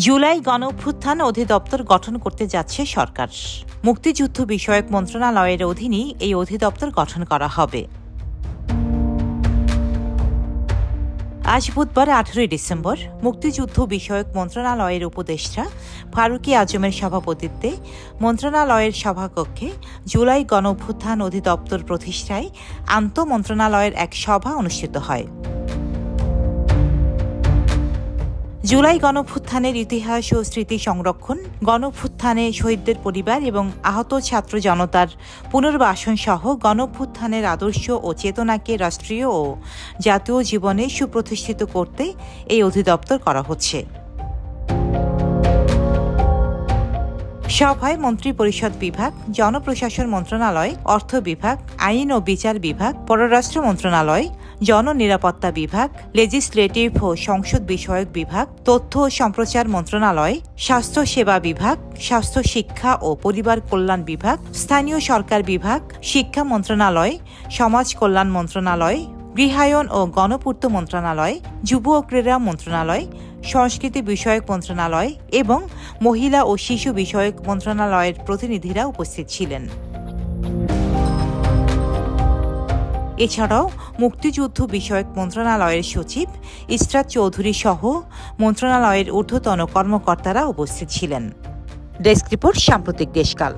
জুলাই গণঅভ্যুত্থান অধিদপ্তর গঠন করতে যাচ্ছে সরকার। মুক্তিযুদ্ধ বিষয়ক মন্ত্রণালয়ের অধীনেই এই অধিদপ্তর গঠন করা হবে। আজ বুধবার 18 ডিসেম্বর মুক্তিযুদ্ধ বিষয়ক মন্ত্রণালয়ের উপদেষ্টা ফারুকী আজমের সভাপতিত্বে মন্ত্রণালয়ের সভাকক্ষে জুলাই গণঅভ্যুত্থান অধিদপ্তর প্রতিষ্ঠায় আন্তঃমন্ত্রণালয়ের এক সভা অনুষ্ঠিত হয়। জুলাই গণঅভ্যুত্থানের ইতিহাস ও স্মৃতি সংরক্ষণ, গণঅভ্যুত্থানে শহীদদের পরিবার এবং আহত ছাত্র জনতার পুনর্বাসন সহ গণঅভ্যুত্থানের আদর্শ ও চেতনাকে রাষ্ট্রীয় ও জাতীয় জীবনে সুপ্রতিষ্ঠিত করতে এই অধিদপ্তর করা হচ্ছে। সভায় মন্ত্রিপরিষদ বিভাগ, জনপ্রশাসন মন্ত্রণালয়, অর্থ বিভাগ, আইন ও বিচার বিভাগ, পররাষ্ট্র মন্ত্রণালয়, জননিরাপত্তা বিভাগ, লেজিসলেটিভ ও সংসদ বিষয়ক বিভাগ, তথ্য ও সম্প্রচার মন্ত্রণালয়, স্বাস্থ্য সেবা বিভাগ, স্বাস্থ্য শিক্ষা ও পরিবার কল্যাণ বিভাগ, স্থানীয় সরকার বিভাগ, শিক্ষা মন্ত্রণালয়, সমাজ কল্যাণ মন্ত্রণালয়, গৃহায়ন ও গণপূর্ত মন্ত্রণালয়, যুব ও ক্রীড়া মন্ত্রণালয়, সংস্কৃতি বিষয়ক মন্ত্রণালয় এবং মহিলা ও শিশু বিষয়ক মন্ত্রণালয়ের প্রতিনিধিরা উপস্থিত ছিলেন। এছাড়াও মুক্তিযুদ্ধ বিষয়ক মন্ত্রণালয়ের সচিব ইসরাত চৌধুরী সহ মন্ত্রণালয়ের ঊর্ধ্বতন কর্মকর্তারা উপস্থিত ছিলেন। ডেস্ক রিপোর্ট, সাম্প্রতিক দেশকাল।